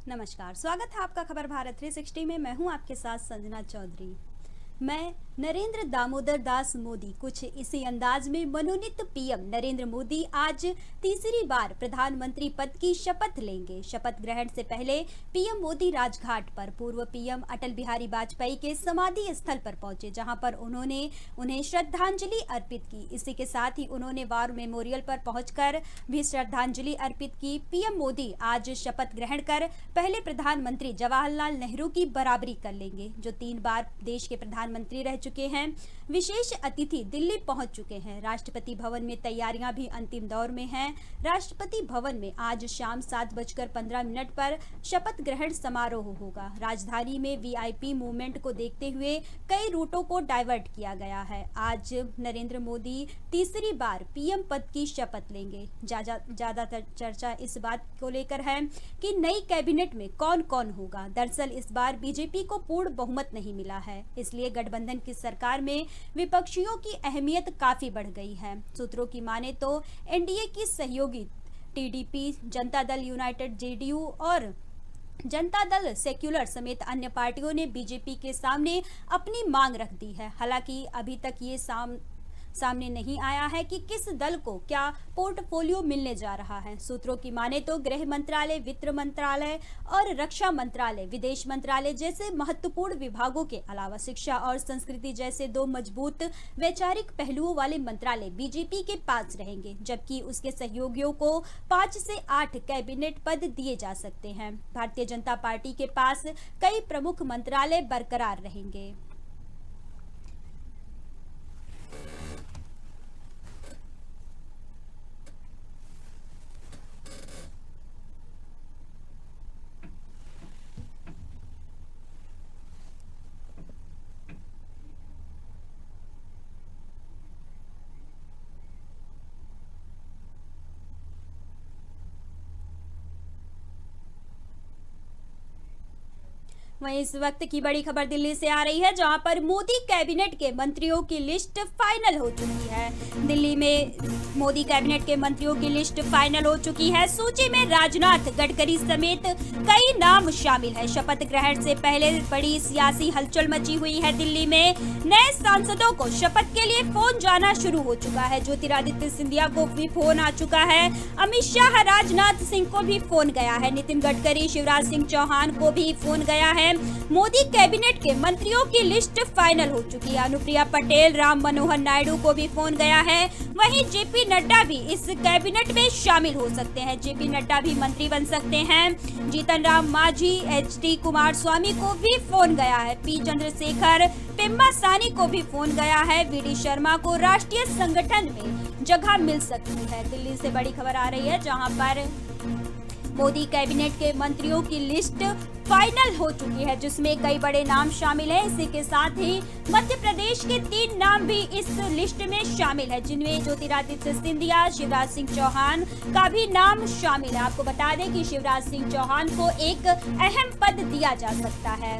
नमस्कार, स्वागत है आपका खबर भारत 360 में। मैं हूं आपके साथ संजना चौधरी। मैं नरेंद्र दामोदर दास मोदी कुछ इसी अंदाज में मनोनीत पीएम नरेंद्र मोदी आज तीसरी बार प्रधानमंत्री पद की शपथ लेंगे। शपथ ग्रहण से पहले पीएम मोदी राजघाट पर पूर्व पीएम अटल बिहारी वाजपेयी के समाधि स्थल पर पहुंचे, जहां पर उन्होंने उन्हें श्रद्धांजलि अर्पित की। इसी के साथ ही उन्होंने वार मेमोरियल पर पहुंचकर भी श्रद्धांजलि अर्पित की। पीएम मोदी आज शपथ ग्रहण कर पहले प्रधानमंत्री जवाहरलाल नेहरू की बराबरी कर लेंगे, जो 3 बार देश के प्रधानमंत्री रह चुके हैं। विशेष अतिथि दिल्ली पहुंच चुके हैं। राष्ट्रपति भवन में तैयारियां भी अंतिम दौर में हैं। राष्ट्रपति भवन में आज शाम 7:15 पर शपथ ग्रहण समारोह होगा। राजधानी में वीआईपी मूवमेंट को देखते हुए कई रूटों को डाइवर्ट किया गया है। आज नरेंद्र मोदी तीसरी बार पीएम पद की शपथ लेंगे। ज्यादातर चर्चा इस बात को लेकर है कि नई कैबिनेट में कौन कौन होगा। दरअसल इस बार बीजेपी को पूर्ण बहुमत नहीं मिला है, इसलिए गठबंधन की सरकार में विपक्षियों की अहमियत काफी बढ़ गई है। सूत्रों की माने तो एनडीए की सहयोगी TDP, Janata Dal United JDU और जनता दल सेक्युलर समेत अन्य पार्टियों ने बीजेपी के सामने अपनी मांग रख दी है। हालांकि अभी तक ये सामने नहीं आया है कि किस दल को क्या पोर्टफोलियो मिलने जा रहा है। सूत्रों की माने तो गृह मंत्रालय, वित्त मंत्रालय और रक्षा मंत्रालय, विदेश मंत्रालय जैसे महत्वपूर्ण विभागों के अलावा शिक्षा और संस्कृति जैसे 2 मजबूत वैचारिक पहलुओं वाले मंत्रालय बीजेपी के पास रहेंगे, जबकि उसके सहयोगियों को 5 से 8 कैबिनेट पद दिए जा सकते हैं। भारतीय जनता पार्टी के पास कई प्रमुख मंत्रालय बरकरार रहेंगे। वहीं इस वक्त की बड़ी खबर दिल्ली से आ रही है, जहां पर मोदी कैबिनेट के मंत्रियों की लिस्ट फाइनल हो चुकी है। दिल्ली में मोदी कैबिनेट के मंत्रियों की लिस्ट फाइनल हो चुकी है। सूची में राजनाथ, गडकरी समेत कई नाम शामिल है। शपथ ग्रहण से पहले बड़ी सियासी हलचल मची हुई है। दिल्ली में नए सांसदों को शपथ के लिए फोन जाना शुरू हो चुका है। ज्योतिरादित्य सिंधिया को भी फोन आ चुका है। अमित शाह, राजनाथ सिंह को भी फोन गया है। नितिन गडकरी, शिवराज सिंह चौहान को भी फोन गया है। मोदी कैबिनेट के मंत्रियों की लिस्ट फाइनल हो चुकी है। अनुप्रिया पटेल, राम मनोहर नायडू को भी फोन गया है। वहीं जेपी नड्डा भी इस कैबिनेट में शामिल हो सकते हैं। जेपी नड्डा भी मंत्री बन सकते हैं। जीतन राम मांझी, एचडी कुमारस्वामी को भी फोन गया है। पी चंद्रशेखर, पेम्मा सानी को भी फोन गया है। वीडी शर्मा को राष्ट्रीय संगठन में जगह मिल सकती है। दिल्ली से बड़ी खबर आ रही है, जहां पर मोदी कैबिनेट के मंत्रियों की लिस्ट फाइनल हो चुकी है, जिसमें कई बड़े नाम शामिल हैं। इसी के साथ ही मध्य प्रदेश के 3 नाम भी इस लिस्ट में शामिल है, जिनमें ज्योतिरादित्य सिंधिया, शिवराज सिंह चौहान का भी नाम शामिल है। आपको बता दें कि शिवराज सिंह चौहान को एक अहम पद दिया जा सकता है।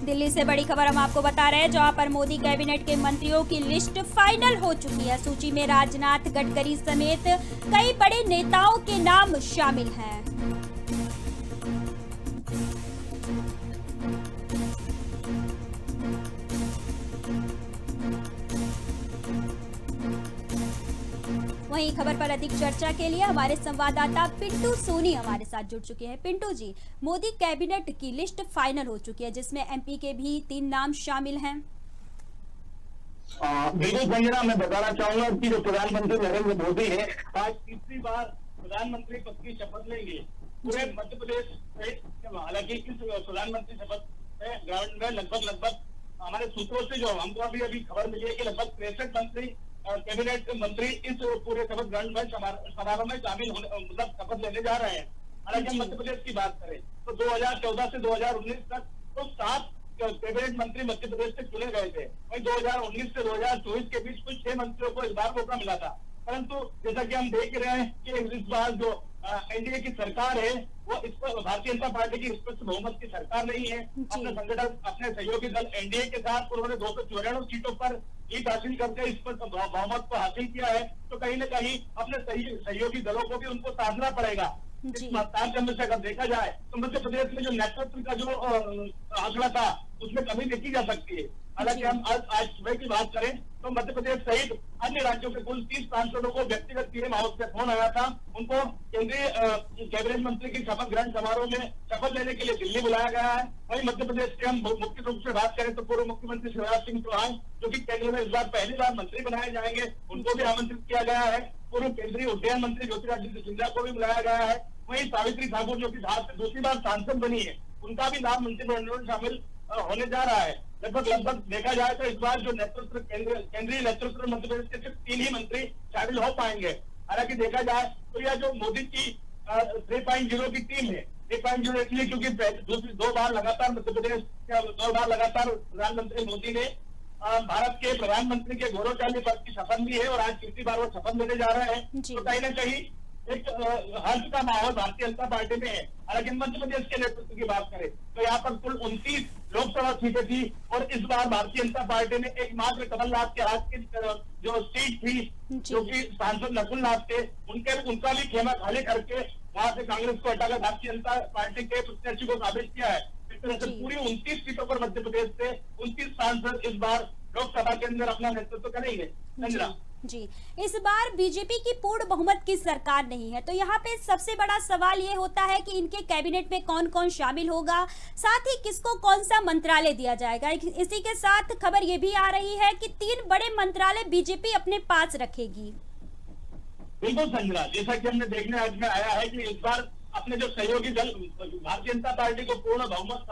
दिल्ली से बड़ी खबर हम आपको बता रहे हैं, जहां पर मोदी कैबिनेट के मंत्रियों की लिस्ट फाइनल हो चुकी है। सूची में राजनाथ, गडकरी समेत कई बड़े नेताओं के नाम शामिल हैं। वहीं खबर पर अधिक चर्चा के लिए हमारे संवाददाता पिंटू सोनी हमारे साथ जुड़ चुके हैं। पिंटू जी, मोदी कैबिनेट की लिस्ट फाइनल हो चुकी है, जिसमें एमपी के भी 3 नाम शामिल हैं। बिल्कुल संजना, मैं बताना चाहूंगा कि जो प्रधानमंत्री नरेंद्र मोदी है आज तीसरी बार प्रधानमंत्री पद की शपथ लेंगे पूरे मध्य प्रदेश में। हालांकि इस प्रधानमंत्री शपथ ग्राउंड में लगभग हमारे सूत्रों से जो हमको अभी खबर मिली है कि लगभग 63 मंत्री कैबिनेट मंत्री इस पूरे शपथ ग्रहण में समारोह में शामिल होने मतलब शपथ लेने जा रहे हैं। हालांकि मध्य प्रदेश की बात करें तो 2014 से 2019 तक तो 7 कैबिनेट मंत्री मध्य प्रदेश से चुने गए थे। वहीं 2019 से 2024 के बीच कुछ 6 मंत्रियों को इस बार मौका मिला था, परंतु जैसा कि हम देख रहे हैं कि इस बार जो एनडीए की सरकार है वो इस पर भारतीय जनता पार्टी की स्पष्ट बहुमत की सरकार नहीं है। अपने संगठन, अपने सहयोगी दल एनडीए के साथ उन्होंने 294 सीटों पर जीत हासिल करके इस पर बहुमत को हासिल किया है, तो कहीं न कहीं अपने सहयोगी दलों को भी उनको साधना पड़ेगा। इस मतदान करने से अगर देखा जाए तो मध्य प्रदेश में जो नेतृत्व का जो आंकड़ा था उसमें कमी देखी जा सकती है। हालांकि हम आज सुबह की बात करें तो मध्य प्रदेश सहित अन्य राज्यों के कुल 30 सांसदों को व्यक्तिगत पीएम हाउस से फोन आया था। उनको केंद्रीय कैबिनेट मंत्री की शपथ ग्रहण समारोह में शपथ लेने के लिए दिल्ली बुलाया गया है। वहीं मध्य प्रदेश के हम मुख्य रूप से बात करें तो पूर्व मुख्यमंत्री शिवराज सिंह चौहान, जो कि केंद्र में इस बार पहली बार मंत्री बनाए जाएंगे, उनको भी आमंत्रित किया गया है। पूर्व केंद्रीय उड्डयन मंत्री ज्योतिरादित्य सिंधिया को भी बुलाया गया है। वहीं सावित्री ठाकुर, जो कि धार से दूसरी बार सांसद बनी है, उनका भी नाम मंत्रिमंडल में शामिल होने जा रहा है। लगभग देखा जाए तो इस बार जो नेतृत्व केंद्रीय नेतृत्व मध्य प्रदेश के सिर्फ 3 ही मंत्री शामिल हो पाएंगे। हालांकि देखा जाए तो यह जो मोदी की 3.0 की टीम है, 3.0 इसलिए क्योंकि दो बार लगातार मध्य प्रदेश 2 बार लगातार प्रधानमंत्री मोदी ने भारत के प्रधानमंत्री के गौरवशाली पद की शपथ ली है और आज तीसरी बार वो शपथ लेने जा रहे हैं। तो कहीं न कहीं एक हर्ष का माहौल भारतीय जनता पार्टी में है। हालांकि मध्य प्रदेश के नेतृत्व की बात करें तो यहाँ पर कुल 29 लोकसभा सीटें थी और इस बार भारतीय जनता पार्टी ने एकमात्र कमलनाथ के हाथ की जो सीट थी, जो कि सांसद नकुलनाथ थे, उनका भी खेमा खाली करके वहां से कांग्रेस को हटाकर भारतीय जनता पार्टी के प्रत्याशी को साबित किया है। इस तरह से पूरी 29 सीटों पर मध्य प्रदेश से 29 सांसद इस बार लोकसभा के अंदर अपना नेतृत्व करेंगे। संजना जी, इस बार बीजेपी की पूर्ण बहुमत की सरकार नहीं है, तो यहाँ पे सबसे बड़ा सवाल ये होता है कि इनके कैबिनेट में कौन कौन शामिल होगा, साथ ही किसको कौन सा मंत्रालय दिया जाएगा। इसी के साथ खबर ये भी आ रही है कि 3 बड़े मंत्रालय बीजेपी अपने पास रखेगी। बिल्कुल संजना, जैसा कि हमने देखने आज में आया है कि इस बार अपने जो सहयोगी दल भारतीय जनता पार्टी को पूर्ण बहुमत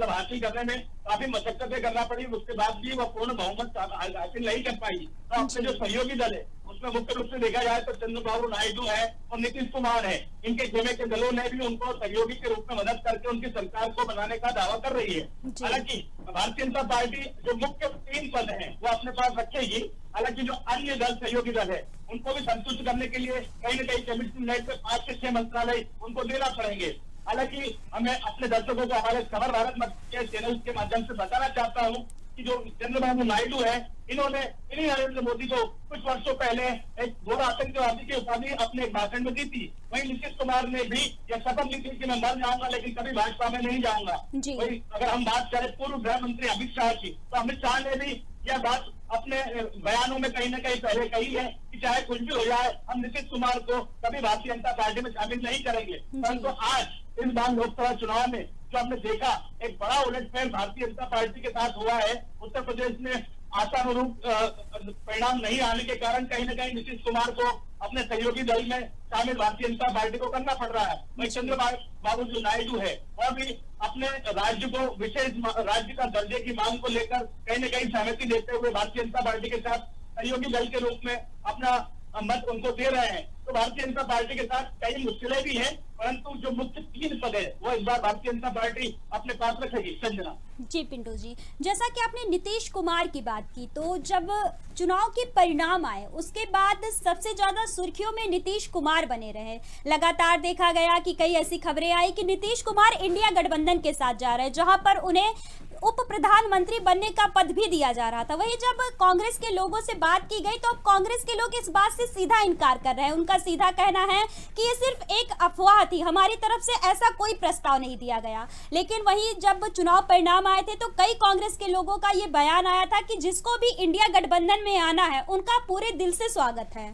हासिल करने में काफी मशक्कतें करना पड़ी, उसके बाद भी वह पूर्ण बहुमत हासिल नहीं कर पाई। तो अपने जो सहयोगी दल है उसमें मुख्य रूप से देखा जाए तो चंद्रबाबू नायडू है और नीतीश कुमार है। इनके खेमे के दलों ने भी उनको सहयोगी के रूप में मदद करके उनकी सरकार को बनाने का दावा कर रही है। हालांकि भारतीय जनता पार्टी जो मुख्य 3 पद है वो अपने पास रखेगी। हालांकि जो अन्य दल सहयोगी दल है उनको भी संतुष्ट करने के लिए कहीं न कहीं कैबिनेट नेट पे 5 से 6 मंत्रालय उनको देना पड़ेंगे। हालांकि हमें अपने दर्शकों को हमारे खबर भारत के चैनल के माध्यम से बताना चाहता हूँ कि जो चंद्रबाबू नायडू है, इन्होंने इन्हीं नरेंद्र मोदी को कुछ वर्षों पहले एक घोर आतंकवादी की उपाधि अपने एक भाषण में दी थी। वहीं नीतीश कुमार ने भी यह शपथ ली थी कि मैं मर जाऊंगा लेकिन कभी भाजपा में नहीं जाऊंगा। वही अगर हम बात करें पूर्व गृह मंत्री अमित शाह की, तो अमित शाह ने भी यह बात अपने बयानों में कहीं न कहीं पहले कही है कि चाहे कुछ भी हो जाए हम नीतीश कुमार को कभी भारतीय जनता पार्टी में शामिल नहीं करेंगे। परंतु आज इस बार लोकसभा चुनाव में जो हमने देखा एक बड़ा उलटफेर भारतीय जनता पार्टी के साथ हुआ है। उत्तर प्रदेश में आशानुरूप परिणाम नहीं आने के कारण कहीं न कहीं नीतीश कुमार को अपने सहयोगी दल में शामिल भारतीय जनता पार्टी को करना पड़ रहा है। वही चंद्रबाबू जो नायडू है वह भी अपने राज्य को विशेष राज्य का दर्जे की मांग को लेकर कहीं न कहीं सहमति देते हुए भारतीय जनता पार्टी के साथ सहयोगी दल के रूप में अपना मत उनको दे रहे हैं। तो भारतीय जनता पार्टी के साथ कई मुश्किलें भी हैं, परंतु जो मुख्य 3 पद है वो इस बार भारतीय जनता पार्टी अपने पास रखेगी। संजना जी पिंटू जी, जैसा कि आपने नीतीश कुमार की बात की, तो जब चुनाव के परिणाम आए उसके बाद सबसे ज्यादा सुर्खियों में नीतीश कुमार बने रहे। लगातार देखा गया कि कई ऐसी खबरें आई कि नीतीश कुमार इंडिया गठबंधन के साथ जा रहे हैं, जहां पर उन्हें उप प्रधानमंत्री बनने का पद भी दिया जा रहा था। वही जब कांग्रेस के लोगों से बात की गई तो अब कांग्रेस के लोग इस बात से सीधा इनकार कर रहे हैं। उनका सीधा कहना है कि ये सिर्फ एक अफवाह थी, हमारी तरफ से ऐसा कोई प्रस्ताव नहीं दिया गया। लेकिन वही जब चुनाव परिणाम आए थे तो कई कांग्रेस के लोगों का ये बयान आया था कि जिसको भी इंडिया गठबंधन में आना है उनका पूरे दिल से स्वागत है।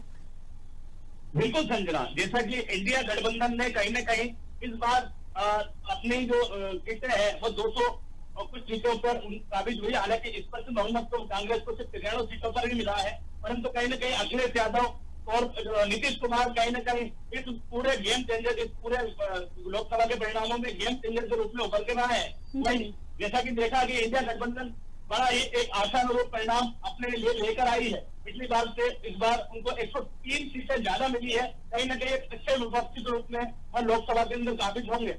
बिल्कुल संजना, जैसा कि इंडिया गठबंधन ने कहीं न कहीं इस बार अपनी जो सीटें है वो 200 और कुछ सीटों पर साबित हुई। हालांकि स्पष्ट बहुमत तो कांग्रेस को सिर्फ 93 सीटों पर ही मिला है, परंतु कहीं न कहीं अखिलेश यादव और नीतीश कुमार कहीं न कहीं इस पूरे गेम चेंजर, इस पूरे लोकसभा के परिणामों में गेम चेंजर के रूप में उभर के रहा है। वही जैसा कि देखा कि इंडिया गठबंधन बड़ा ही एक आशानुरूप परिणाम अपने लिए लेकर आई है। पिछली बार से इस बार उनको 103 सीटें ज्यादा मिली है। कहीं न कहीं एक अच्छे उपस्थित रूप में और लोकसभा के अंदर साबित होंगे।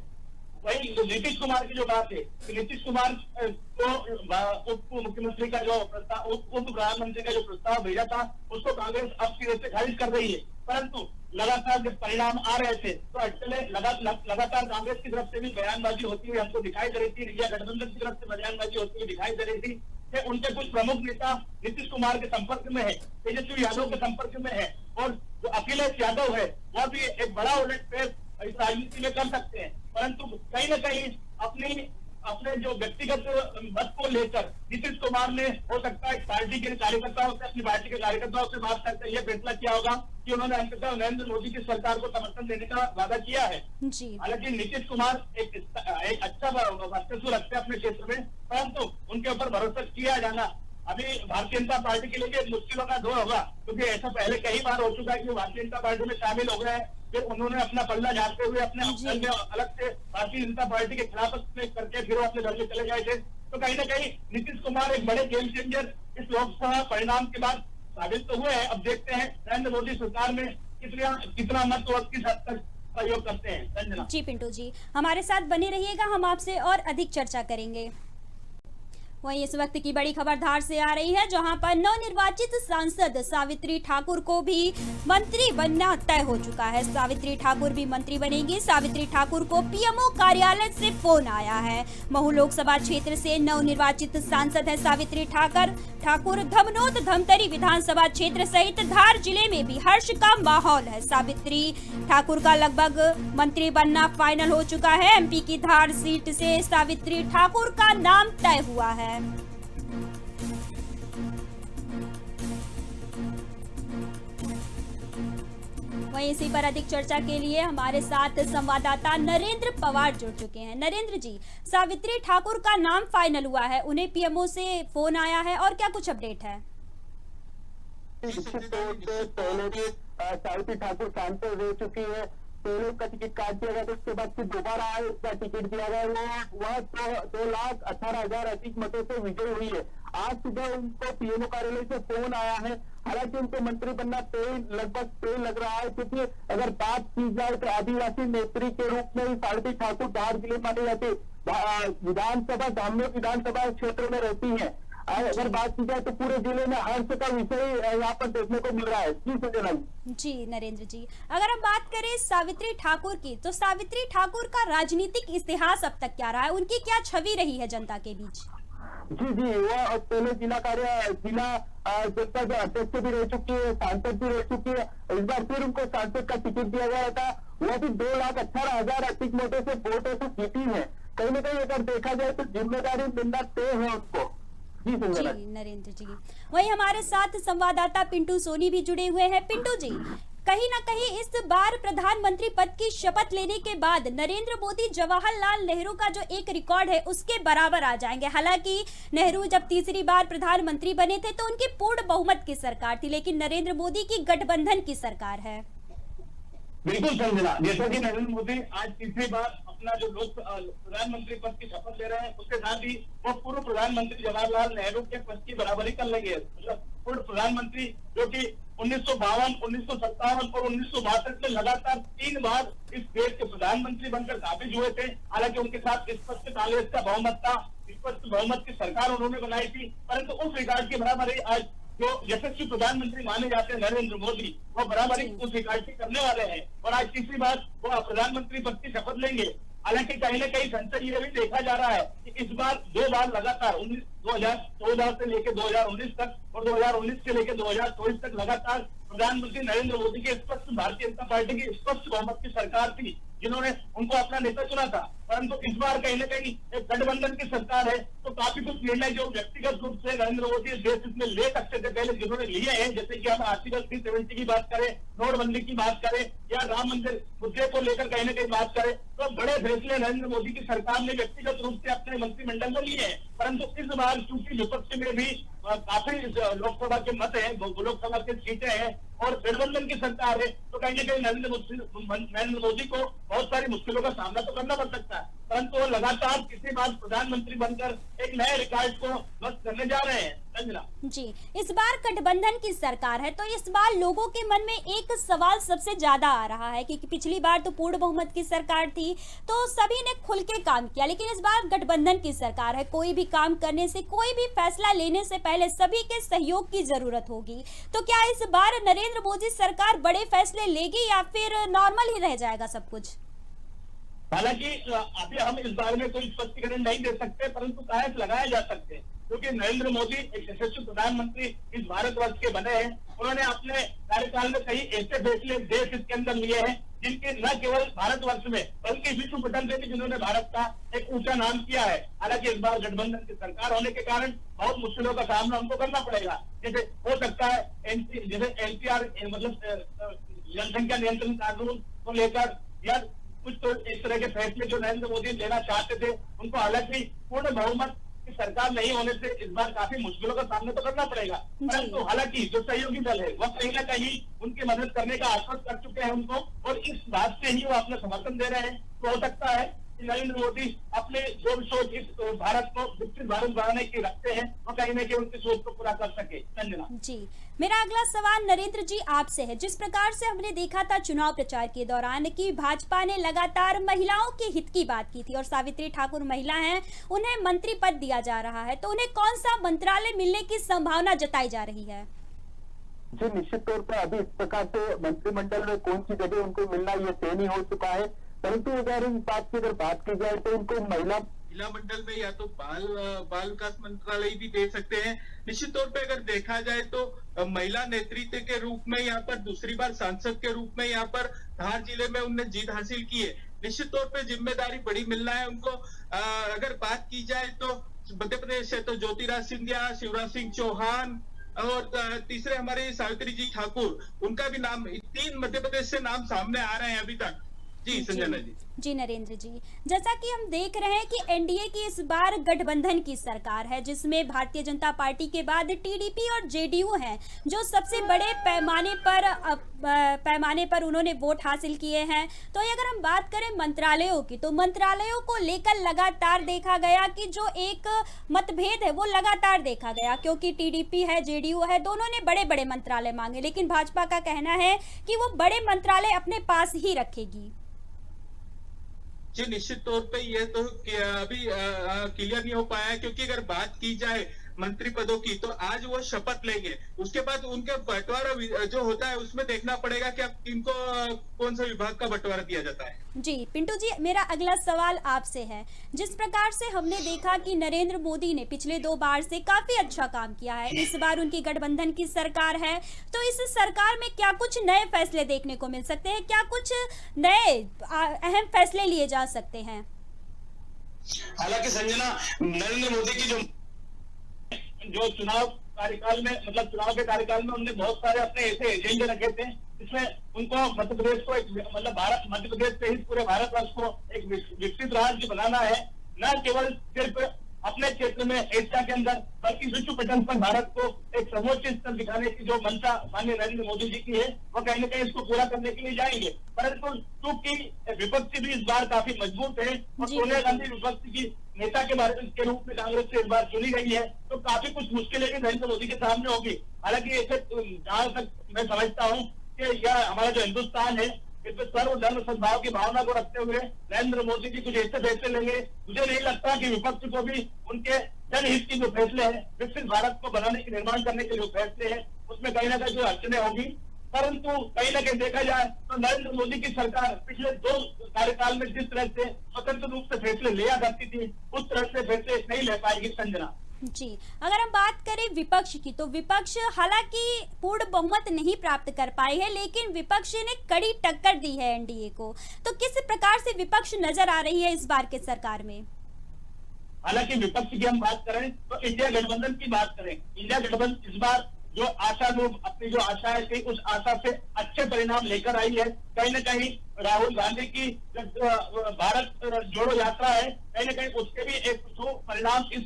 वही नीतीश कुमार की जो बात है, नीतीश कुमार को उप मुख्यमंत्री का जो प्रस्ताव, उप प्रधानमंत्री का जो प्रस्ताव भेजा था उसको कांग्रेस अब सिरे से खारिज कर रही है। परंतु लगातार जब परिणाम आ रहे थे तो अटकलें लगातार कांग्रेस की तरफ से भी बयानबाजी होती हुई हमको दिखाई दे रही थी, इंडिया गठबंधन की तरफ से बयानबाजी होती हुई दिखाई दे रही थी कि उनके कुछ प्रमुख नेता नीतीश कुमार के संपर्क में है, तेजस्वी यादव के संपर्क में है, और जो अखिलेश यादव है वह भी एक बड़ा उलटफेर इस राजनीति में कर सकते हैं। परंतु कहीं न कहीं अपने जो व्यक्तिगत मत को लेकर नीतीश कुमार ने हो सकता है पार्टी के कार्यकर्ताओं से, अपनी पार्टी के कार्यकर्ताओं से बात करके यह फैसला किया होगा कि उन्होंने अंततः नरेंद्र मोदी की सरकार को समर्थन देने का वादा किया है। हालांकि नीतीश कुमार एक अच्छा वर्चस्व रखते हैं अपने क्षेत्र में, परंतु उनके ऊपर भरोसा किया जाना अभी भारतीय जनता पार्टी के लिए मुश्किलों का दौर होगा, क्योंकि ऐसा पहले कई बार हो चुका है कि भारतीय जनता पार्टी में शामिल हो गए हैं, फिर उन्होंने अपना पल्ला झाड़ते हुए अपने अलग से भारतीय जनता पार्टी के खिलाफ करके फिर अपने घर में चले गए थे। तो कहीं ना कहीं नीतीश कुमार एक बड़े गेम चेंजर इस लोकसभा परिणाम के बाद साबित तो हुए हैं। अब देखते हैं नरेंद्र मोदी सरकार में कितना मत और किस हद तक सहयोग करते हैं। संजना जी पिंटू जी, हमारे साथ बने रहिएगा, हम आपसे और अधिक चर्चा करेंगे। वहीं इस वक्त की बड़ी खबर धार से आ रही है, जहां पर नवनिर्वाचित सांसद सावित्री ठाकुर को भी मंत्री बनना तय हो चुका है। सावित्री ठाकुर भी मंत्री बनेंगी। सावित्री ठाकुर को पीएमओ कार्यालय से फोन आया है। महू लोकसभा क्षेत्र से नवनिर्वाचित सांसद है सावित्री ठाकुर। धमनोद धमतरी विधानसभा क्षेत्र सहित धार जिले में भी हर्ष का माहौल है। सावित्री ठाकुर का लगभग मंत्री बनना फाइनल हो चुका है। एमपी की धार सीट से सावित्री ठाकुर का नाम तय हुआ है। वहीं इसी पर अधिक चर्चा के लिए हमारे साथ संवाददाता नरेंद्र पवार जुड़ चुके हैं। नरेंद्र जी, सावित्री ठाकुर का नाम फाइनल हुआ है, उन्हें पीएमओ से फोन आया है, और क्या कुछ अपडेट है? पहले भी सावित्री ठाकुर सांसद रह चुकी है। पहले का टिकट काट दिया गया, तो उसके बाद फिर दोबारा उसका टिकट दिया गया। वह 2,18,000 अधिक मतों से विजयी हुई है। आज सुबह उनको पीएमओ कार्यालय से फोन आया है। हालांकि उनको मंत्री बनना लगभग तय लग रहा है, क्योंकि अगर बात की जाए तो आदिवासी नेत्री के रूप में सावित्री ठाकुर धार जिले मानी जाती विधानसभा धामनोद विधानसभा क्षेत्र में रहती है। अगर बात की जाए तो पूरे जिले में हर्ष का विषय यहाँ पर देखने को मिल रहा है। जी संजना जी। नरेंद्र जी, अगर हम बात करें सावित्री ठाकुर की, तो सावित्री ठाकुर का राजनीतिक इतिहास अब तक क्या रहा है, उनकी क्या छवि रही है जनता के बीच? जी, वह पहले जिला जनता अध्यक्ष भी रह चुकी है, सांसद भी रह चुकी है। इस बार फिर उनको सांसद का टिकट दिया गया था। वह भी 2,18,000 अधिक वोटों से जीती है। कहीं न कहीं अगर देखा जाए तो जिम्मेदारी मिलना तय है उनको। जी नरेंद्र जी, वहीं हमारे साथ संवाददाता पिंटू सोनी भी जुड़े हुए हैं। पिंटू जी, कहीं ना कहीं इस बार प्रधानमंत्री पद की शपथ लेने के बाद नरेंद्र मोदी जवाहरलाल नेहरू का जो एक रिकॉर्ड है उसके बराबर आ जाएंगे। हालांकि नेहरू जब तीसरी बार प्रधानमंत्री बने थे तो उनकी पूर्ण बहुमत की सरकार थी, लेकिन नरेंद्र मोदी की गठबंधन की सरकार है। बिल्कुल संजना, जैसा कि नरेंद्र मोदी आज तीसरी बार अपना जो प्रधानमंत्री पद की शपथ ले रहे हैं, उसके साथ ही वो पूर्व प्रधानमंत्री जवाहरलाल नेहरू के पद की बराबरी कर लेंगे। मतलब पूर्व प्रधानमंत्री जो कि 1952, 1957 और 1962 में लगातार 3 बार इस देश के प्रधानमंत्री बनकर काबिज हुए थे। हालांकि उनके साथ स्पष्ट कांग्रेस का बहुमत था, स्पष्ट बहुमत की सरकार उन्होंने बनाई थी, परंतु उस रिकॉर्ड की बराबरी आज जो यशस्वी प्रधानमंत्री माने जाते हैं नरेंद्र मोदी, वो बराबरी उस रिकॉर्ड की करने वाले हैं और आज तीसरी बार वो प्रधानमंत्री पद की शपथ लेंगे। हालांकि कहीं न कहीं संसद ये भी देखा जा रहा है कि इस बार 2 बार लगातार 2014 से लेकर 2019 तक और 2019 से लेकर 2024 तक लगातार प्रधानमंत्री नरेंद्र मोदी के स्पष्ट भारतीय जनता पार्टी की स्पष्ट बहुमत की सरकार थी, जिन्होंने उनको अपना नेता चुना था। परंतु इस बार कहीं न कहीं एक गठबंधन की सरकार है, तो काफी कुछ निर्णय जो व्यक्तिगत रूप से नरेंद्र मोदी देश में ले सकते थे पहले, जिन्होंने लिए हैं, जैसे कि हम आर्टिकल 370 की बात करें, नोटबंदी की बात करें या राम मंदिर मुद्दे को लेकर कहीं न कहीं बात करें, तो बड़े फैसले नरेंद्र मोदी की सरकार ने व्यक्तिगत रूप से अपने मंत्रिमंडल में लिए हैं। परंतु इस बार चूंकि विपक्ष में भी काफी लोकसभा के मत है, लोकसभा के सीटें हैं और गठबंधन की सरकार है, तो कहीं न कहीं नरेंद्र मोदी को बहुत सारी मुश्किलों का सामना तो करना पड़ सकता है। परंतु वो लगातार किसी बार प्रधानमंत्री बनकर एक नए रिकॉर्ड को ध्वस्त करने जा रहे हैं। संजना जी, इस बार गठबंधन की सरकार है तो इस बार लोगों के मन में एक सवाल सबसे ज्यादा आ रहा है कि पिछली बार तो पूर्ण बहुमत की सरकार थी तो सभी ने खुल के काम किया, लेकिन इस बार गठबंधन की सरकार है, कोई भी काम करने से, कोई भी फैसला लेने से पहले सभी के सहयोग की जरूरत होगी। तो क्या इस बार नरेंद्र मोदी सरकार बड़े फैसले लेगी या फिर नॉर्मल ही रह जाएगा सब कुछ? हालांकि अभी हम इस बारे में कोई स्पष्टीकरण नहीं दे सकते, परंतु कयास लगाए जा सकते हैं क्योंकि नरेंद्र मोदी एक यशस्वी प्रधानमंत्री इस भारतवर्ष के बने हैं। उन्होंने अपने कार्यकाल में कई ऐसे फैसले देश के अंदर लिए हैं जिनके न केवल भारतवर्ष में बल्कि विश्व पटल में भी जिन्होंने भारत का एक ऊंचा नाम किया है। हालांकि इस बार गठबंधन की सरकार होने के कारण बहुत मुश्किलों का सामना उनको करना पड़ेगा। जैसे हो सकता है जैसे एनपीआर मतलब जनसंख्या नियंत्रण कानून को लेकर या कुछ तो इस तरह के फैसले जो नरेंद्र मोदी लेना चाहते थे उनको, हालांकि पूर्ण बहुमत की सरकार नहीं होने से इस बार काफी मुश्किलों का सामना तो करना पड़ेगा। परंतु हालांकि जो सहयोगी दल है वह कहीं ना कहीं उनकी मदद करने का आश्वासन कर चुके हैं उनको, और इस बात से ही वो अपना समर्थन दे रहे हैं। तो हो सकता है कि नरेंद्र मोदी अपने जो सोच इस भारत को विकसित भारत बनाने की रखते हैं वो कहीं ना कहीं उनकी सोच को पूरा कर सके। संजना जी, मेरा अगला सवाल नरेंद्र जी आपसे है। जिस प्रकार से हमने देखा था चुनाव प्रचार के दौरान कि भाजपा ने लगातार महिलाओं के हित की बात की थी और सावित्री ठाकुर महिला हैं, उन्हें मंत्री पद दिया जा रहा है, तो उन्हें कौन सा मंत्रालय मिलने की संभावना जताई जा रही है? जी, निश्चित तौर पर अभी इस प्रकार से मंत्रिमंडल में कौन सी जगह उनको मिलना ये तय नहीं हो चुका है, परंतु अगर इस बात की बात की जाए तो उनको महिला मंडल में या तो बाल विकास मंत्रालय भी दे सकते हैं। निश्चित तौर पे अगर देखा जाए तो महिला नेतृत्व के रूप में यहाँ पर दूसरी बार सांसद के रूप में यहाँ पर धार जिले में उन्होंने जीत हासिल की है। निश्चित तौर पे जिम्मेदारी बड़ी मिलना है उनको। अगर बात की जाए तो मध्य प्रदेश से तो ज्योतिराज सिंधिया, शिवराज सिंह चौहान और तीसरे हमारे सावित्री जी ठाकुर, उनका भी नाम, 3 मध्य प्रदेश से नाम सामने आ रहे हैं अभी तक। जी संजना जी नरेंद्र जी, जैसा कि हम देख रहे हैं कि एनडीए की इस बार गठबंधन की सरकार है जिसमें भारतीय जनता पार्टी के बाद टीडीपी और जेडीयू हैं जो सबसे बड़े पैमाने पर उन्होंने वोट हासिल किए हैं। तो अगर हम बात करें मंत्रालयों की, तो मंत्रालयों को लेकर लगातार देखा गया कि जो एक मतभेद है वो लगातार देखा गया, क्योंकि टीडीपी है, जेडीयू है, दोनों ने बड़े बड़े मंत्रालय मांगे, लेकिन भाजपा का कहना है कि वो बड़े मंत्रालय अपने पास ही रखेगी। जी, निश्चित तौर पे ये तो अभी क्लियर नहीं हो पाया है, क्योंकि अगर बात की जाए मंत्री पदों की तो आज वो शपथ लेंगे, उसके बाद उनके बंटवारा जो होता है उसमें देखना पड़ेगा कि अब इनको कौन सा विभाग का बंटवारा दिया जाता है। जी पिंटू जी, मेरा अगला सवाल आपसे है। जिस प्रकार से हमने देखा कि नरेंद्र मोदी ने पिछले 2 बार से काफी अच्छा काम किया है, इस बार उनकी गठबंधन की सरकार है, तो इस सरकार में क्या कुछ नए फैसले देखने को मिल सकते हैं? क्या कुछ नए अहम फैसले लिए जा सकते हैं? हालांकि संजना, नरेंद्र मोदी की जो चुनाव कार्यकाल में मतलब चुनाव के कार्यकाल में उन्होंने बहुत सारे अपने ऐसे एजेंडे रखे थे जिसमें उनको मध्य प्रदेश को एक मतलब मध्य प्रदेश से ही पूरे भारतवर्ष को एक विकसित राज्य बनाना है, न केवल सिर्फ अपने क्षेत्र में एशिया के अंदर बल्कि विश्व पटल पर भारत को एक सर्वोच्च स्तर दिखाने की जो मंशा माननीय नरेंद्र मोदी जी की है वो कहीं न कहीं इसको पूरा करने के लिए जाएंगे। परंतु चूंकि विपक्ष भी इस बार काफी मजबूत है और सोनिया गांधी विपक्ष की नेता के रूप में कांग्रेस से इस बार चुनी गई है, तो काफी कुछ मुश्किलें भी नरेंद्र मोदी के सामने होगी। हालांकि ऐसे जहां तक मैं समझता हूँ कि यह हमारा जो हिंदुस्तान है इसमें सर्वधर्म सद्भाव की भावना को रखते हुए नरेंद्र मोदी जी कुछ ऐसे फैसले लेंगे, मुझे नहीं लगता कि विपक्ष को भी उनके जनहित की जो फैसले हैं, विकसित भारत को बनाने की निर्माण करने के जो फैसले हैं उसमें कहीं ना कहीं जो अड़चने होगी। परंतु कहीं ना कहीं देखा जाए तो नरेंद्र मोदी की सरकार पिछले 2 कार्यकाल में जिस तरह से स्वतंत्र रूप से फैसले लिया करती थी उस तरह से फैसले नहीं ले पाएगी। संजना जी, अगर हम बात करें विपक्ष की, तो विपक्ष हालांकि पूर्ण बहुमत नहीं प्राप्त कर पाई है, लेकिन विपक्ष ने कड़ी टक्कर दी है एनडीए को। तो किस प्रकार से विपक्ष नजर आ रही है इस बार के सरकार में? हालांकि विपक्ष की हम बात करें तो इंडिया गठबंधन की बात करें, इंडिया गठबंधन इस बार जो आशा लोग अपनी जो आशाएं थी उस आशा से अच्छे परिणाम लेकर आई है। कहीं न कहीं राहुल गांधी की भारत जोड़ो यात्रा है, कहीं न कहीं उसके भी एक परिणाम इस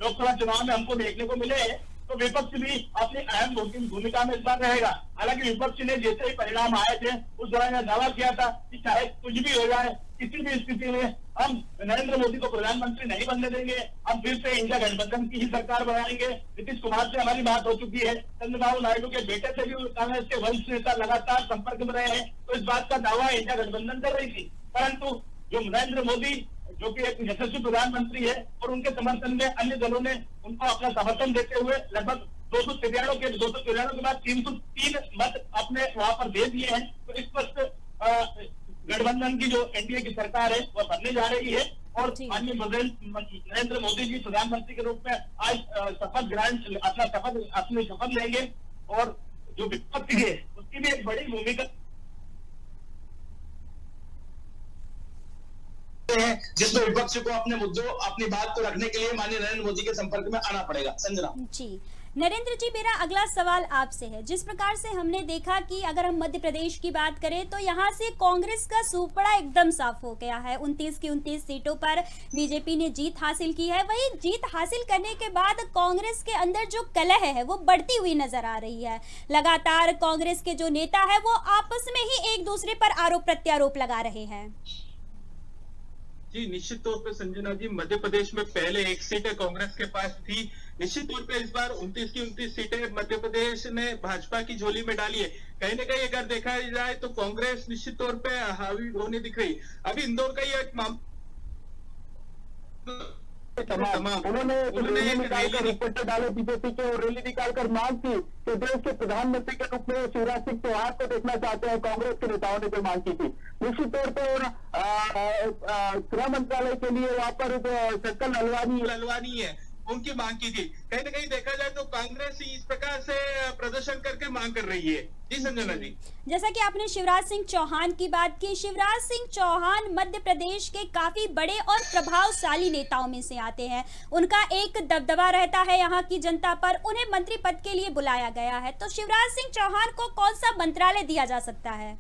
लोकसभा चुनाव में हमको देखने को मिले हैं। तो विपक्ष भी अपनी अहम भूमिका में इस बार रहेगा। हालांकि विपक्ष ने जैसे ही परिणाम आए थे उस दौरान यह दावा किया था कि चाहे कुछ भी हो जाए, किसी भी स्थिति में हम नरेंद्र मोदी को प्रधानमंत्री नहीं बनने देंगे, हम फिर से इंडिया गठबंधन की ही सरकार बनाएंगे। नीतीश कुमार से हमारी बात हो चुकी है, चंद्रबाबू नायडू के बेटे से भी कांग्रेस के वरिष्ठ नेता लगातार संपर्क में रहे हैं, तो इस बात का दावा इंडिया गठबंधन कर रही थी। परंतु जो नरेंद्र मोदी जो कि एक यशस्वी प्रधानमंत्री है और उनके समर्थन में अन्य दलों ने उनको अपना समर्थन देते हुए लगभग 293 के बाद 303 मत अपने वहां पर दे दिए हैं। तो स्पष्ट गठबंधन की जो एनडीए की सरकार है वह बनने जा रही है और माननीय नरेंद्र मोदी जी प्रधानमंत्री के रूप में आज अपनी शपथ लेंगे और जो विपक्ष है उसकी भी एक बड़ी भूमिका है, जिसमें विपक्ष को अपने मुद्दों, अपनी बात को रखने के लिए माननीय नरेंद्र मोदी के संपर्क में आना पड़ेगा। संजना जी, नरेंद्र जी, मेरा अगला सवाल आपसे है। जिस प्रकार से हमने देखा कि अगर हम मध्य प्रदेश की बात करें तो यहाँ से कांग्रेस का सूपड़ा एकदम साफ हो गया है। 29 की 29 सीटों पर बीजेपी ने जीत हासिल की है। वही जीत हासिल करने के बाद कांग्रेस के अंदर जो कलह है वो बढ़ती हुई नजर आ रही है। लगातार कांग्रेस के जो नेता है वो आपस में ही एक दूसरे पर आरोप प्रत्यारोप लगा रहे हैं। जी, निश्चित तौर पे संजना जी, मध्य प्रदेश में पहले एक सीट कांग्रेस के पास थी। निश्चित तौर पे इस बार 29 की 29 सीटें मध्य प्रदेश ने भाजपा की झोली में डाली है। कहीं ना कहीं अगर देखा जाए तो कांग्रेस निश्चित तौर पे हावी होने दिख रही। अभी इंदौर का ये एक मामला उन्होंने रैली निकालकर रिपोर्टर डाले बीजेपी के और रैली निकालकर मांग की कि देश के प्रधानमंत्री के रूप में शिवराज सिंह चौहान को देखना चाहते हैं। कांग्रेस के नेताओं ने जो मांग की थी, निश्चित तौर पर गृह मंत्रालय के लिए वहां पर शक्कर ललवानी है, उनकी मांग की थी। कहीं ना कहीं देखा जाए तो कांग्रेस इस प्रकार से प्रदर्शन करके मांग कर रही है। जी संजना जी, जैसा कि आपने शिवराज सिंह चौहान की बात की, शिवराज सिंह चौहान मध्य प्रदेश के काफी बड़े और प्रभावशाली नेताओं में से आते हैं। उनका एक दबदबा रहता है यहाँ की जनता पर, उन्हें मंत्री पद के लिए बुलाया गया है। तो शिवराज सिंह चौहान को कौन सा मंत्रालय दिया जा सकता है?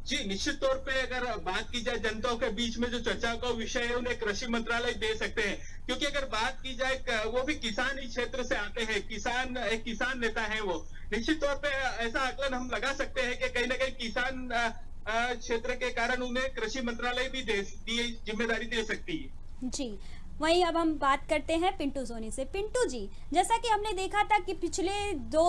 जी, निश्चित तौर पे अगर बात की जाए जनताओं के बीच में जो चर्चा का विषय है, उन्हें कृषि मंत्रालय दे सकते हैं। क्योंकि अगर बात की जाए, वो भी किसानी क्षेत्र से आते हैं, एक किसान नेता है वो। निश्चित तौर पे ऐसा आकलन हम लगा सकते हैं कि कहीं ना कहीं किसान क्षेत्र के कारण उन्हें कृषि मंत्रालय भी जिम्मेदारी दे सकती है। जी, वहीं अब हम बात करते हैं पिंटू सोनी से। पिंटू जी, जैसा कि हमने देखा था कि पिछले 2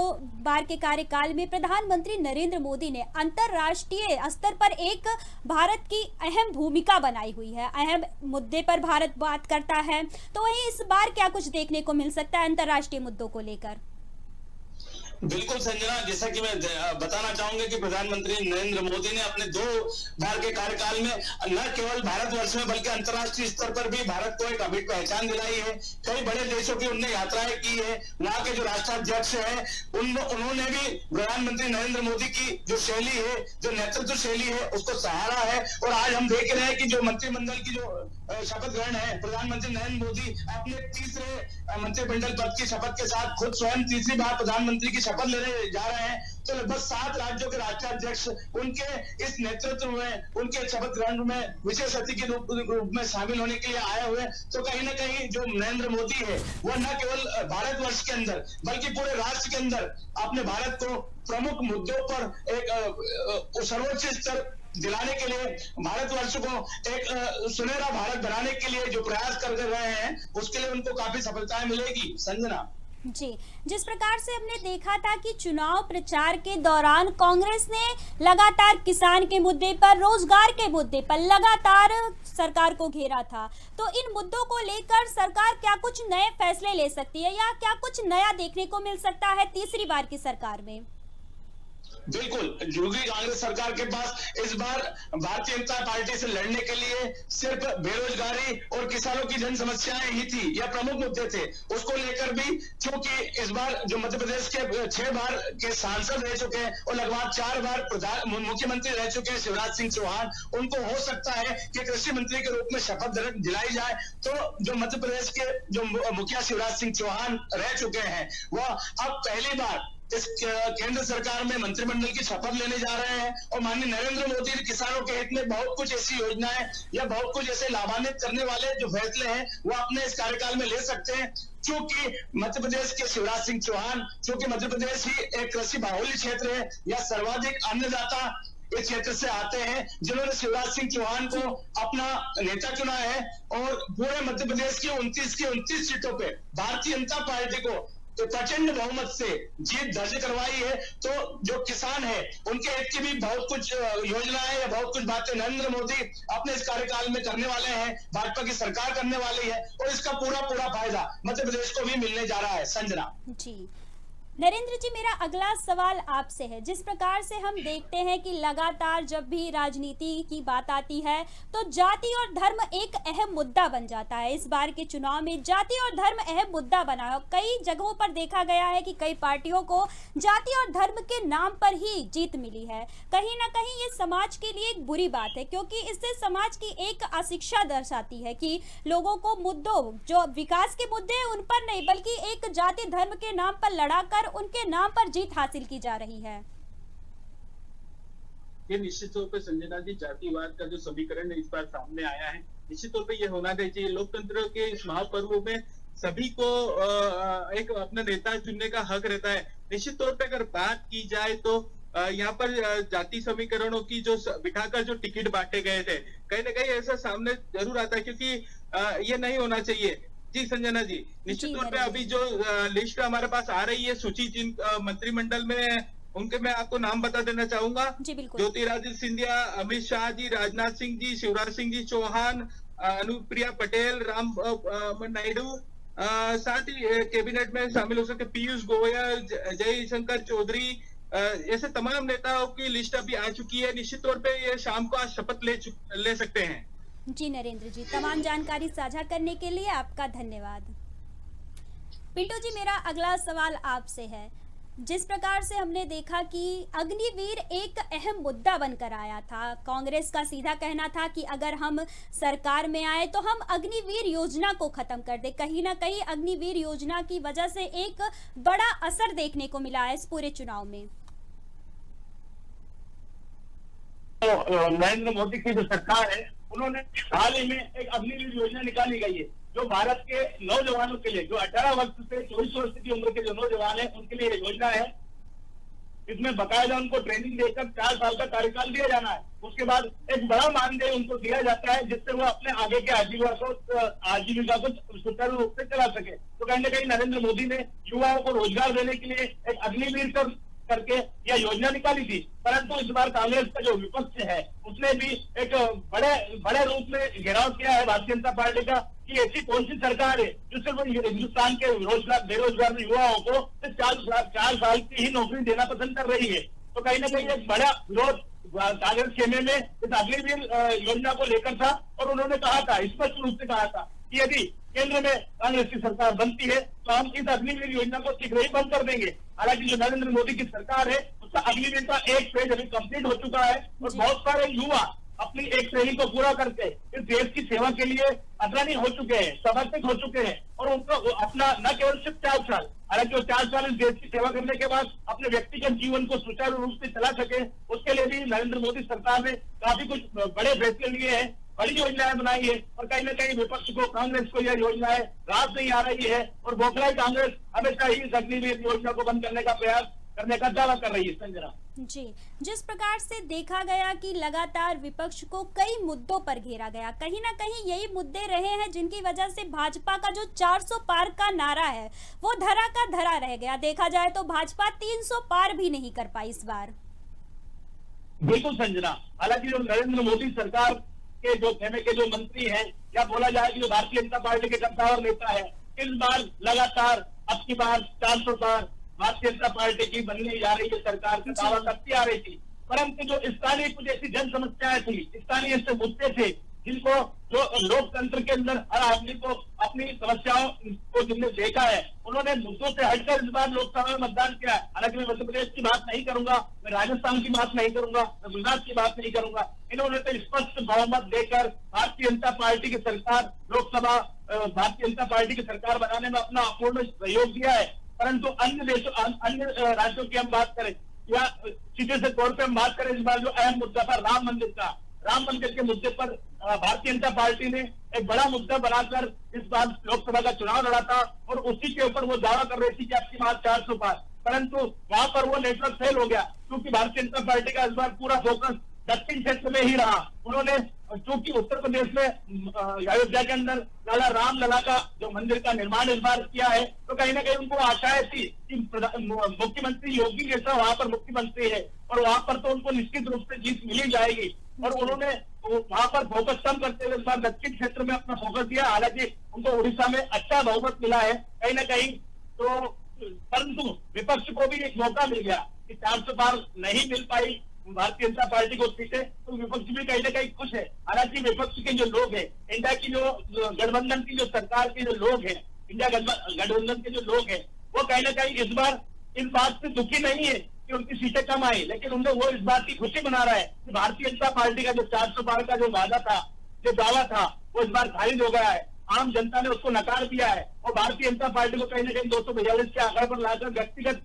बार के कार्यकाल में प्रधानमंत्री नरेंद्र मोदी ने अंतर्राष्ट्रीय स्तर पर एक भारत की अहम भूमिका बनाई हुई है, अहम मुद्दे पर भारत बात करता है। तो वहीं इस बार क्या कुछ देखने को मिल सकता है अंतर्राष्ट्रीय मुद्दों को लेकर? बिल्कुल संजना, जैसा कि मैं बताना चाहूंगा कि प्रधानमंत्री नरेंद्र मोदी ने अपने 2 बार के कार्यकाल में न केवल भारतवर्ष में बल्कि अंतर्राष्ट्रीय स्तर पर भी भारत को एक अमिट पहचान दिलाई है। कई बड़े देशों की उनने यात्राएं की है। वहां के जो राष्ट्राध्यक्ष है उन्होंने भी प्रधानमंत्री नरेंद्र मोदी की जो शैली है, जो नेतृत्व शैली है, उसको सराहा है। और आज हम देख रहे हैं कि जो मंत्रिमंडल की जो शपथ ग्रहण है, प्रधानमंत्री नरेंद्र मोदी अपने 3रे मंत्रिमंडल पद की शपथ के साथ खुद स्वयं 3री बार प्रधानमंत्री की शपथ लेने जा रहे हैं। तो लगभग 7 राज्यों के राष्ट्राध्यक्ष उनके इस नेतृत्व में, उनके शपथ ग्रहण में विशेष अतिथि के रूप में शामिल होने के लिए आए हुए। तो कहीं ना कहीं जो नरेंद्र मोदी है वो न केवल भारतवर्ष के अंदर बल्कि पूरे राष्ट्र के अंदर अपने भारत को प्रमुख मुद्दों पर एक सर्वोच्च स्तर दिलाने के लिए, भारतवर्ष को एक सुनहरा भारत बनाने के लिए जो प्रयास कर रहे हैं, उसके लिए उनको काफी सफलताएं मिलेगी। संजना जी, जिस प्रकार से हमने देखा था कि चुनाव प्रचार के दौरान कांग्रेस ने लगातार किसान के मुद्दे पर, रोजगार के मुद्दे पर लगातार सरकार को घेरा था, तो इन मुद्दों को लेकर सरकार क्या कुछ नए फैसले ले सकती है या क्या कुछ नया देखने को मिल सकता है 3री बार की सरकार में? बिल्कुल, योगी कांग्रेस सरकार के पास इस बार भारतीय जनता पार्टी से लड़ने के लिए सिर्फ बेरोजगारी और किसानों की जन समस्याएं ही थी, यह प्रमुख मुद्दे थे। उसको लेकर भी क्योंकि इस बार जो मध्य प्रदेश के 6 बार के सांसद रह चुके हैं और लगभग 4 बार मुख्यमंत्री रह चुके हैं शिवराज सिंह चौहान, उनको हो सकता है कि कृषि मंत्री के रूप में शपथ दिलाई जाए। तो जो मध्य प्रदेश के जो मुखिया शिवराज सिंह चौहान रह चुके हैं, वह अब पहली बार इस केंद्र सरकार में मंत्रिमंडल की शपथ लेने जा रहे हैं। और माननीय नरेंद्र मोदी किसानों के हित में बहुत कुछ ऐसी योजनाएं या बहुत कुछ ऐसे लाभान्वित करने वाले जो फैसले हैं वो अपने इस कार्यकाल में ले सकते हैं। क्योंकि मध्य प्रदेश के शिवराज सिंह चौहान, क्योंकि मध्य प्रदेश ही एक कृषि बाहुल्य क्षेत्र है या सर्वाधिक अन्नदाता इस क्षेत्र से आते हैं, जिन्होंने शिवराज सिंह चौहान को अपना नेता चुना है और पूरे मध्य प्रदेश की 29 सीटों पे भारतीय जनता पार्टी को तो प्रचंड बहुमत से जीत दर्ज करवाई है। तो जो किसान है उनके हित की भी बहुत कुछ योजनाएं या बहुत कुछ बातें नरेंद्र मोदी अपने इस कार्यकाल में करने वाले हैं, भाजपा की सरकार करने वाली है और इसका पूरा फायदा मध्य प्रदेश को भी मिलने जा रहा है। संजना जी नरेंद्र जी, मेरा अगला सवाल आपसे है। जिस प्रकार से हम देखते हैं कि लगातार जब भी राजनीति की बात आती है तो जाति और धर्म एक अहम मुद्दा बन जाता है। इस बार के चुनाव में जाति और धर्म अहम मुद्दा बना है। कई जगहों पर देखा गया है कि कई पार्टियों को जाति और धर्म के नाम पर ही जीत मिली है। कहीं ना कहीं ये समाज के लिए एक बुरी बात है, क्योंकि इससे समाज की एक अशिक्षा दर्शाती है कि लोगों को मुद्दों, जो विकास के मुद्दे हैं उन पर नहीं, बल्कि एक जाति धर्म के नाम पर लड़ाकर उनके नाम पर जीत हासिल की जा रही है। ये निश्चित तौर पर संजना जी, जातिवाद का जो समीकरण इस बार सामने आया है, निश्चित तौर पे ये होना चाहिए। लोकतंत्र के इस महापर्व में सभी को एक अपना नेता चुनने का हक रहता है। निश्चित तौर पे अगर बात की जाए तो यहाँ पर जाति समीकरणों की जो बिठाकर जो टिकट बांटे गए थे, कहीं ना कहीं ऐसा सामने जरूर आता है, क्योंकि ये नहीं होना चाहिए। जी संजना जी, निश्चित तौर पे अभी जो लिस्ट हमारे पास आ रही है, सूची जिन मंत्रिमंडल में, उनके मैं आपको नाम बता देना चाहूंगा। ज्योतिरादित्य सिंधिया, अमित शाह जी, राजनाथ सिंह जी, शिवराज सिंह जी चौहान, अनुप्रिया पटेल, राम नायडू, साथ ही कैबिनेट में शामिल हो सकते पीयूष गोयल, जयशंकर चौधरी, ऐसे तमाम नेताओं की लिस्ट अभी आ चुकी है। निश्चित तौर पे ये शाम को आज शपथ ले सकते हैं। जी नरेंद्र जी, तमाम जानकारी साझा करने के लिए आपका धन्यवाद। पिंटू जी, मेरा अगला सवाल आपसे है। जिस प्रकार से हमने देखा कि अग्निवीर एक अहम मुद्दा बनकर आया था, कांग्रेस का सीधा कहना था कि अगर हम सरकार में आए तो हम अग्निवीर योजना को खत्म कर दे। कहीं ना कहीं अग्निवीर योजना की वजह से एक बड़ा असर देखने को मिला है इस पूरे चुनाव में। नरेंद्र मोदी की जो सरकार है, उन्होंने हाल ही में एक अग्निवीर योजना निकाली गई है, जो भारत के नौजवानों के लिए, जो 18 वर्ष से 24 वर्ष की उम्र के जो नौजवान है, उनके लिए योजना है। इसमें बकायदा उनको ट्रेनिंग देकर 4 साल का कार्यकाल दिया जाना है। उसके बाद एक बड़ा मानदेय उनको दिया जाता है, जिससे वो अपने आगे के आजीविका को सुचारू रूप से चला सके। तो कहीं ना कहीं नरेंद्र मोदी ने युवाओं को रोजगार देने के लिए एक अग्निवीर करके यह योजना निकाली थी। परंतु इस बार कांग्रेस का जो विपक्ष है, उसने भी एक बड़े रूप में घेराव किया है भारतीय जनता पार्टी का, कि ऐसी कौन सी सरकार है जो सिर्फ हिंदुस्तान के बेरोजगार युवाओं को 4 साल की ही नौकरी देना पसंद कर रही है। तो कहीं ना कहीं एक बड़ा विरोध कांग्रेस खेमे में इस अग्निवीर योजना को लेकर था, और उन्होंने कहा था, स्पष्ट रूप से कहा था कि यदि केंद्र में कांग्रेस की सरकार बनती है तो हम इस अग्निवीर योजना को शीघ्र ही बंद कर देंगे। हालांकि जो नरेंद्र मोदी की सरकार है, उसका अग्निवीर का एक फेज अभी कंप्लीट हो चुका है, और बहुत सारे युवा अपनी एक श्रेणी को पूरा करके इस देश की सेवा के लिए अग्रणी हो चुके हैं, समर्पित हो चुके हैं, और उनको अपना न केवल सिर्फ 4 साल, हालांकि वो 4 साल इस देश की सेवा करने के बाद अपने व्यक्तिगत जीवन को सुचारू रूप से चला सके, उसके लिए भी नरेंद्र मोदी सरकार ने काफी कुछ बड़े फैसले लिए हैं, बड़ी योजनाएं बनाई है। और कहीं ना कहीं विपक्ष को, कांग्रेस को यह योजनाएं रास नहीं आ रही है, और बोखलाई कांग्रेस हमेशा ही इस अग्निवीर योजना को बंद करने का प्रयास करने का दावा कर रही है। संजना जी, जिस प्रकार से देखा गया कि लगातार विपक्ष को कई मुद्दों पर घेरा गया, कहीं ना कहीं यही मुद्दे रहे हैं जिनकी वजह से भाजपा का जो 400 पार का नारा है वो धरा का धरा रह गया। देखा जाए तो भाजपा 300 पार भी नहीं कर पाई इस बार। बिल्कुल संजना, हालांकि जो नरेंद्र मोदी सरकार के जो खेमे के जो मंत्री हैं, या बोला जाए कि जो भारतीय जनता पार्टी के कद्दावर नेता है, इस बार लगातार अब की बार 400 पार भारतीय जनता पार्टी की बनने जा रही है सरकार का दावा करती आ रही थी। परंतु जो स्थानीय कुछ ऐसी जन समस्याएं थी, स्थानीय ऐसे मुद्दे थे, जिनको जो लोकतंत्र के अंदर हर आदमी को अपनी समस्याओं को जिनने देखा है, उन्होंने मुद्दों से हटकर इस बार लोकसभा में मतदान किया। हालांकि मैं मध्य प्रदेश की बात नहीं करूंगा, मैं राजस्थान की बात नहीं करूंगा, मैं गुजरात की बात नहीं करूंगा। इन्होंने तो स्पष्ट बहुमत देकर भारतीय जनता पार्टी की सरकार, लोकसभा भारतीय जनता पार्टी की सरकार बनाने में अपना अपूर्ण सहयोग दिया है। परंतु अन्य राज्यों की हम बात करें, या सीधे से तौर पर हम बात करें, इस बार जो अहम मुद्दा था राम मंदिर का, राम मंदिर के मुद्दे पर भारतीय जनता पार्टी ने एक बड़ा मुद्दा बनाकर इस बार लोकसभा का चुनाव लड़ा था और उसी के ऊपर वो दावा कर रही थी कि आपकी बात 400 पार, परंतु वहां पर वो नेटवर्क फेल हो गया क्योंकि भारतीय जनता पार्टी का इस बार पूरा फोकस दक्षिण क्षेत्र में ही रहा। उन्होंने चूंकि उत्तर प्रदेश में अयोध्या के अंदर लाला राम लला का जो मंदिर का निर्माण इस बार किया है, तो कहीं ना कहीं उनको आशाएं थी कि मुख्यमंत्री योगी जैसा वहां पर मुख्यमंत्री है और वहां पर तो उनको निश्चित रूप से जीत मिल ही जाएगी, और उन्होंने वहां पर फोकस कम करते हुए इस बार दक्षिण क्षेत्र में अपना फोकस दिया। हालांकि उनको उड़ीसा में अच्छा बहुमत मिला है कहीं ना कहीं, तो परंतु विपक्ष को भी एक मौका मिल गया कि 400 पार नहीं मिल पाई भारतीय जनता पार्टी को सीटें, तो विपक्ष भी कहीं ना कहीं खुश है। हालांकि विपक्ष के जो लोग हैं, इंडिया की जो गठबंधन की जो सरकार के जो लोग हैं, इंडिया गठबंधन के जो लोग हैं, वो कहीं ना कहीं इस बार इस बात से दुखी नहीं है कि उनकी सीटें कम आई, लेकिन उन्हें वो इस बात की खुशी मना रहा है कि भारतीय जनता पार्टी का जो 400 पार का जो वादा था, जो दावा था, वो इस बार खारिज हो गया है। आम जनता ने उसको नकार दिया है और भारतीय जनता पार्टी को कहीं ना कहीं 242 के आंकड़े पर लाकर व्यक्तिगत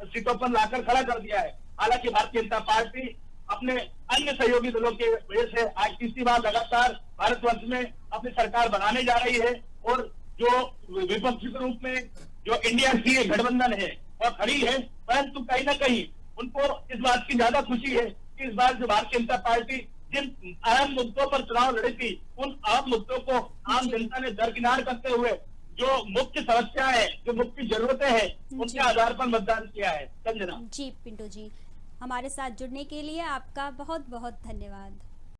सीटों पर लाकर खड़ा कर दिया है। हालांकि भारतीय जनता पार्टी अपने अन्य सहयोगी दलों के वजह से आज तीसरी बार लगातार भारतवर्ष में अपनी सरकार बनाने जा रही है और जो विपक्ष के रूप में जो इंडिया की गठबंधन है वह खड़ी है, परंतु कहीं ना कहीं उनको इस बात की ज्यादा खुशी है कि इस बार जो भारतीय जनता पार्टी जिन अहम मुद्दों पर चुनाव लड़ी थी, उन अहम मुद्दों को आम जनता ने दरकिनार करते हुए जो मुख्य समस्या है, जो मुख्य जरूरतें हैं, उनके आधार पर मतदान किया है। संजना जी पिंटू जी, हमारे साथ जुड़ने के लिए आपका बहुत बहुत धन्यवाद।